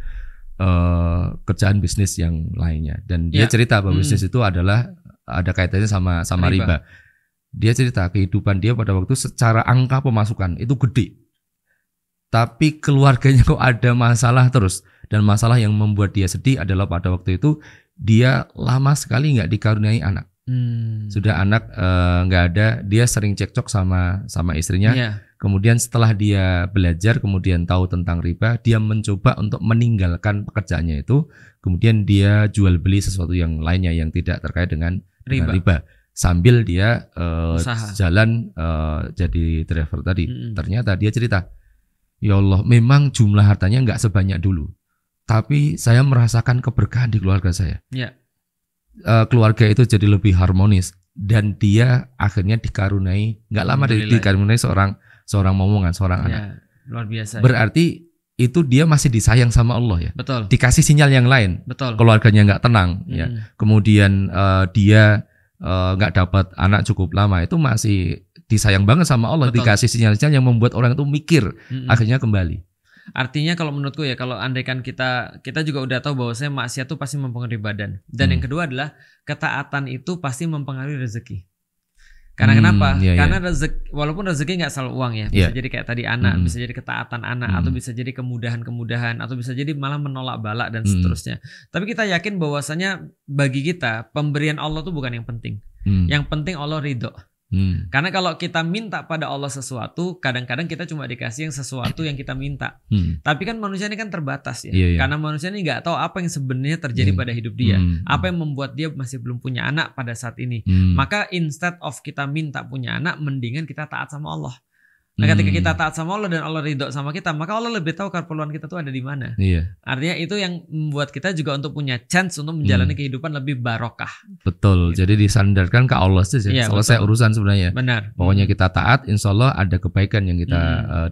kerjaan bisnis yang lainnya. Dan dia cerita bahwa bisnis itu adalah ada kaitannya sama riba. Dia cerita kehidupan dia pada waktu secara angka pemasukan itu gede. Tapi keluarganya kok ada masalah terus. Dan masalah yang membuat dia sedih adalah pada waktu itu dia lama sekali nggak dikaruniai anak. Sudah anak nggak ada, dia sering cekcok sama istrinya. Kemudian setelah dia belajar, kemudian tahu tentang riba, dia mencoba untuk meninggalkan pekerjaannya itu. Kemudian dia jual beli sesuatu yang lainnya yang tidak terkait dengan riba. Sambil dia jalan jadi driver tadi. Ternyata dia cerita, ya Allah, memang jumlah hartanya nggak sebanyak dulu, tapi saya merasakan keberkahan di keluarga saya. Keluarga itu jadi lebih harmonis dan dia akhirnya dikaruniai, nggak lama dikaruniai seorang momongan, seorang anak. Luar biasa. Berarti itu dia masih disayang sama Allah ya. Betul. Dikasih sinyal yang lain. Betul. Keluarganya nggak tenang ya. Kemudian dia nggak dapat anak cukup lama, itu masih disayang banget sama Allah. Betul. Dikasih sinyal-sinyal yang membuat orang itu mikir, akhirnya kembali. Artinya kalau menurutku ya, kalau andaikan kita juga udah tahu bahwasanya maksiat itu pasti mempengaruhi badan. Dan yang kedua adalah ketaatan itu pasti mempengaruhi rezeki. Karena kenapa? Karena rezeki, walaupun rezeki nggak selalu uang ya, bisa jadi kayak tadi anak, bisa jadi ketaatan anak, atau bisa jadi kemudahan-kemudahan, atau bisa jadi malah menolak bala dan seterusnya. Tapi kita yakin bahwasanya bagi kita pemberian Allah itu bukan yang penting. Yang penting Allah ridho. Karena kalau kita minta pada Allah sesuatu, kadang-kadang kita cuma dikasih yang sesuatu yang kita minta. Tapi kan manusia ini kan terbatas ya. Karena manusia ini nggak tahu apa yang sebenarnya terjadi pada hidup dia, apa yang membuat dia masih belum punya anak pada saat ini. Maka instead of kita minta punya anak, mendingan kita taat sama Allah. Nah, ketika kita taat sama Allah dan Allah ridho sama kita, maka Allah lebih tahu keperluan kita tuh ada di mana. Artinya itu yang membuat kita juga untuk punya chance untuk menjalani kehidupan lebih barokah. Betul. Gitu. Jadi disandarkan ke Allah saja. Selesai urusan sebenarnya. Benar. Pokoknya kita taat, insya Allah ada kebaikan yang kita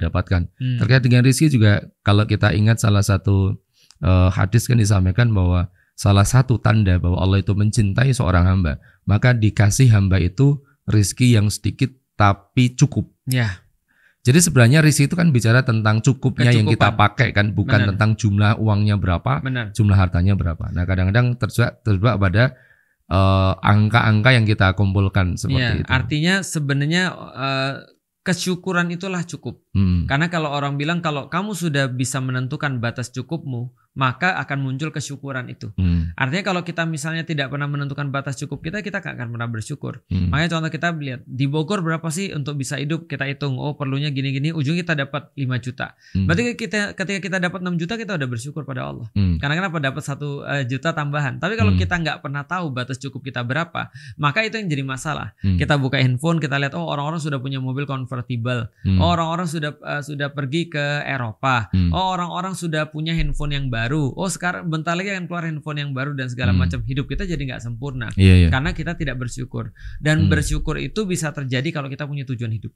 dapatkan. Terkait dengan rezeki juga, kalau kita ingat salah satu hadis kan disampaikan bahwa salah satu tanda bahwa Allah itu mencintai seorang hamba, maka dikasih hamba itu rezeki yang sedikit tapi cukup. Jadi sebenarnya rezeki itu kan bicara tentang cukupnya yang kita pakai kan, bukan tentang jumlah uangnya berapa, jumlah hartanya berapa. Nah, kadang-kadang terjebak pada angka-angka yang kita kumpulkan seperti itu. Artinya sebenarnya kesyukuran itulah cukup. Karena kalau orang bilang kalau kamu sudah bisa menentukan batas cukupmu, maka akan muncul kesyukuran itu. Artinya kalau kita misalnya tidak pernah menentukan batas cukup kita gak akan pernah bersyukur. Makanya contoh kita lihat di Bogor berapa sih untuk bisa hidup, kita hitung, oh perlunya gini-gini, ujungnya kita dapat 5 juta. Berarti ketika kita dapat 6 juta kita udah bersyukur pada Allah. Karena kenapa? Dapat 1 juta tambahan. Tapi kalau kita nggak pernah tahu batas cukup kita berapa, maka itu yang jadi masalah. Kita buka handphone, kita lihat, oh orang-orang sudah punya mobil convertible, oh orang-orang sudah pergi ke Eropa, oh orang-orang sudah punya handphone yang baru, oh sekarang bentar lagi akan keluar handphone yang baru dan segala macam. Hidup kita jadi nggak sempurna karena kita tidak bersyukur. Dan bersyukur itu bisa terjadi kalau kita punya tujuan hidup.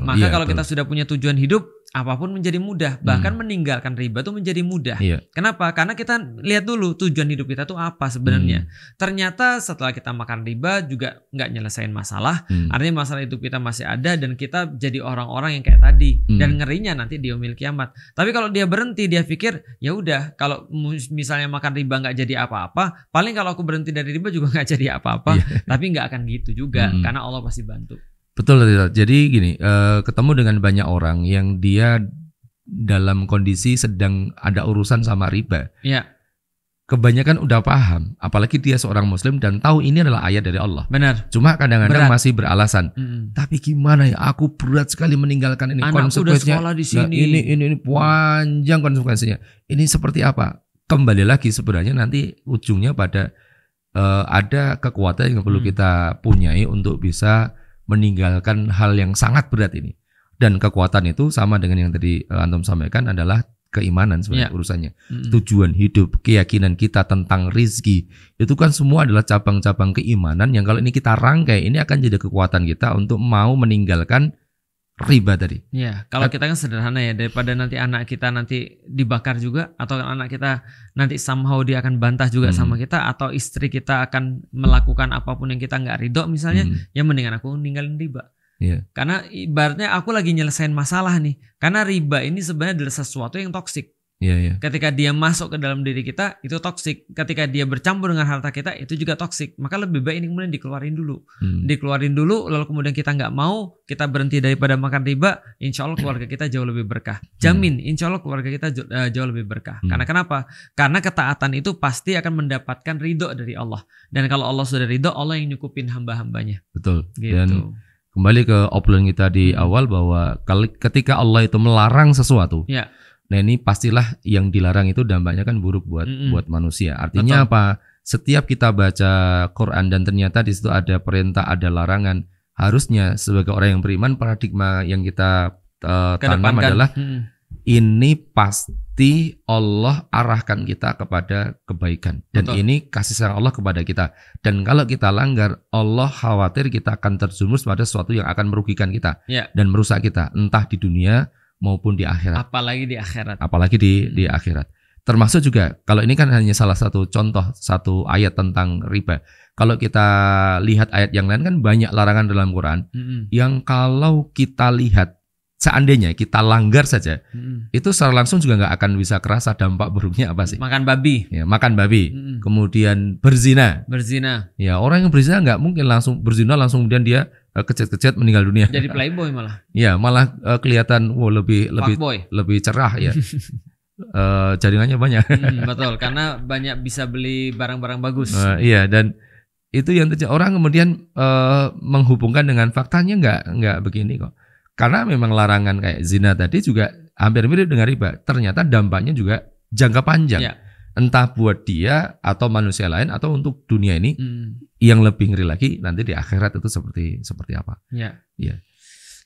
Maka kalau kita sudah punya tujuan hidup, apapun menjadi mudah. Bahkan meninggalkan riba itu menjadi mudah. Kenapa? Karena kita lihat dulu tujuan hidup kita tuh apa sebenarnya. Ternyata setelah kita makan riba juga nggak nyelesain masalah. Artinya masalah hidup kita masih ada dan kita jadi orang-orang yang kayak tadi. Dan ngerinya nanti di yaumil kiamat. Tapi kalau dia berhenti, dia pikir ya udah, kalau misalnya makan riba nggak jadi apa-apa, paling kalau aku berhenti dari riba juga nggak jadi apa-apa. Tapi nggak akan gitu juga, karena Allah pasti bantu. Betul. Jadi gini, ketemu dengan banyak orang yang dia dalam kondisi sedang ada urusan sama riba. Kebanyakan udah paham, apalagi dia seorang muslim dan tahu ini adalah ayat dari Allah. Benar. Cuma kadang-kadang masih beralasan. Tapi gimana ya, aku berat sekali meninggalkan ini. Anakku udah sekolah di sini. Ini panjang konsekuensinya. Ini seperti apa? Kembali lagi sebenarnya nanti ujungnya pada ada kekuatan yang perlu kita punyai untuk bisa meninggalkan hal yang sangat berat ini. Dan kekuatan itu sama dengan yang tadi Antum sampaikan adalah keimanan sebenarnya urusannya. Tujuan hidup, keyakinan kita tentang rizki, itu kan semua adalah cabang-cabang keimanan yang kalau ini kita rangkai, ini akan jadi kekuatan kita untuk mau meninggalkan riba tadi. Kalau kita kan sederhana ya, daripada nanti anak kita nanti dibakar juga, atau anak kita nanti somehow dia akan bantah juga sama kita, atau istri kita akan melakukan apapun yang kita nggak ridho misalnya, ya mendingan aku ninggalin riba. Karena ibaratnya aku lagi nyelesain masalah nih. Karena riba ini sebenarnya adalah sesuatu yang toksik. Ketika dia masuk ke dalam diri kita itu toksik. Ketika dia bercampur dengan harta kita itu juga toksik. Maka lebih baik ini kemudian dikeluarin dulu. Dikeluarin dulu, lalu kemudian kita nggak mau, kita berhenti daripada makan riba, insya Allah keluarga kita jauh lebih berkah. Jamin, insya Allah keluarga kita jauh lebih berkah. Karena kenapa? Karena ketaatan itu pasti akan mendapatkan ridho dari Allah. Dan kalau Allah sudah ridho, Allah yang nyukupin hamba-hambanya. Betul. Gitu. Dan kembali ke obrolan kita di awal bahwa ketika Allah itu melarang sesuatu, nah ini pastilah yang dilarang itu dampaknya kan buruk buat manusia. Artinya apa? Setiap kita baca Quran dan ternyata di situ ada perintah, ada larangan, harusnya sebagai orang yang beriman paradigma yang kita tanam adalah ini pasti Allah arahkan kita kepada kebaikan dan ini kasih sayang Allah kepada kita. Dan kalau kita langgar, Allah khawatir kita akan terjerumus pada sesuatu yang akan merugikan kita dan merusak kita, entah di dunia maupun di akhirat. Apalagi di akhirat. Termasuk juga kalau ini kan hanya salah satu contoh, satu ayat tentang riba. Kalau kita lihat ayat yang lain kan banyak larangan dalam Quran yang kalau kita lihat seandainya kita langgar saja, itu secara langsung juga nggak akan bisa kerasa dampak buruknya apa sih? Makan babi. Ya, makan babi. Kemudian berzina. Ya, orang yang berzina nggak mungkin langsung berzina langsung kemudian dia kecet-kecet meninggal dunia. Jadi playboy malah. Ya, malah kelihatan lebih cerah ya. Jaringannya banyak. Betul, karena banyak bisa beli barang-barang bagus. Iya, dan itu yang terjadi. Orang kemudian menghubungkan dengan faktanya nggak begini kok. Karena memang larangan kayak zina tadi juga hampir mirip dengan riba. Ternyata dampaknya juga jangka panjang. Entah buat dia atau manusia lain atau untuk dunia ini yang lebih ngeri lagi nanti di akhirat itu seperti apa.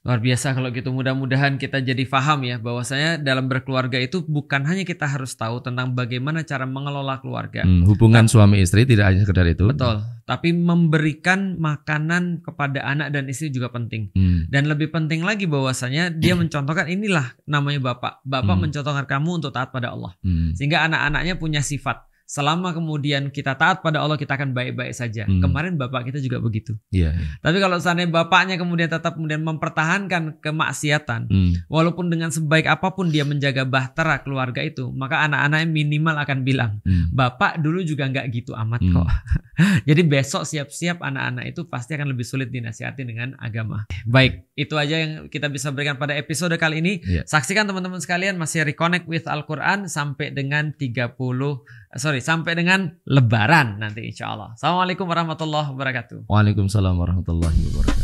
Luar biasa kalau gitu. Mudah-mudahan kita jadi paham ya bahwasanya dalam berkeluarga itu bukan hanya kita harus tahu tentang bagaimana cara mengelola keluarga. Hubungan suami istri tidak hanya sekedar itu. Betul. Tapi memberikan makanan kepada anak dan istri juga penting. Dan lebih penting lagi bahwasanya dia mencontohkan inilah namanya bapak. Bapak mencontohkan kamu untuk taat pada Allah. Sehingga anak-anaknya punya sifat. Selama kemudian kita taat pada Allah, kita akan baik-baik saja. Kemarin bapak kita juga begitu. Tapi kalau seandainya bapaknya kemudian tetap mempertahankan kemaksiatan, walaupun dengan sebaik apapun dia menjaga bahtera keluarga itu, maka anak-anaknya minimal akan bilang, bapak dulu juga nggak gitu amat kok. Jadi besok siap-siap anak-anak itu pasti akan lebih sulit dinasihati dengan agama. Baik, itu aja yang kita bisa berikan pada episode kali ini. Saksikan teman-teman sekalian masih Reconnect with Al-Quran sampai dengan sampai dengan Lebaran nanti insya Allah. Assalamualaikum warahmatullahi wabarakatuh. Waalaikumsalam warahmatullahi wabarakatuh.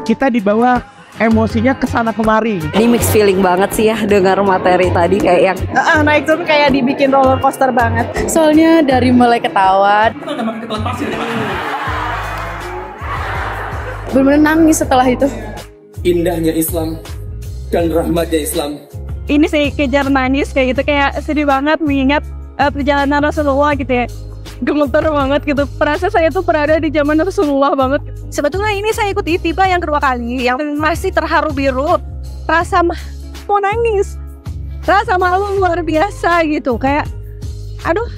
Kita dibawa emosinya kesana kemari. Ini mixed feeling banget sih ya dengar materi tadi kayak yang naik turun kayak dibikin roller coaster banget. Soalnya dari mulai ketawa bener-bener nangis setelah itu. Indahnya Islam dan rahmatnya Islam. Ini sih kejar nangis kayak gitu, kayak sedih banget mengingat perjalanan Rasulullah gitu ya. Gemeter banget gitu. Perasa saya tuh berada di zaman Rasulullah banget. Sebetulnya ini saya ikut Itiba yang kedua kali, yang masih terharu biru. Rasa mau nangis, rasa malu luar biasa gitu. Kayak, aduh,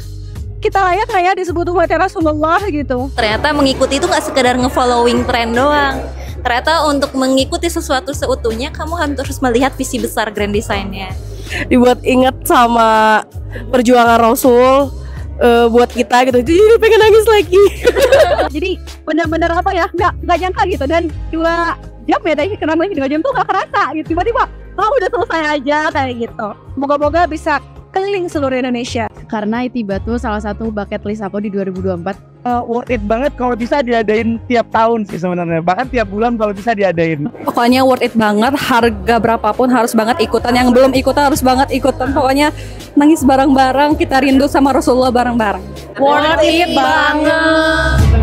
kita layak nggak ya disebut umatnya Rasulullah gitu. Ternyata mengikuti itu nggak sekedar nge-following tren doang. Ternyata untuk mengikuti sesuatu seutuhnya, kamu harus melihat visi besar grand design-nya. Dibuat ingat sama perjuangan Rasul. Buat kita gitu, jadi pengen nangis lagi. Jadi benar-benar apa ya, nggak nyangka gitu. Dan 2 jam ya, tadi kenal lagi 2 jam tuh nggak kerasa gitu. Tiba-tiba udah selesai aja kayak gitu. Moga-moga bisa keliling seluruh Indonesia. Karena Itiba tuh salah satu bucket list aku di 2024. Worth it banget kalau bisa diadain tiap tahun sih sebenarnya. Bahkan tiap bulan kalau bisa diadain. Pokoknya worth it banget, harga berapapun harus banget ikutan. Yang belum ikutan harus banget ikutan. Pokoknya nangis bareng-bareng, kita rindu sama Rasulullah bareng-bareng. Worth it banget.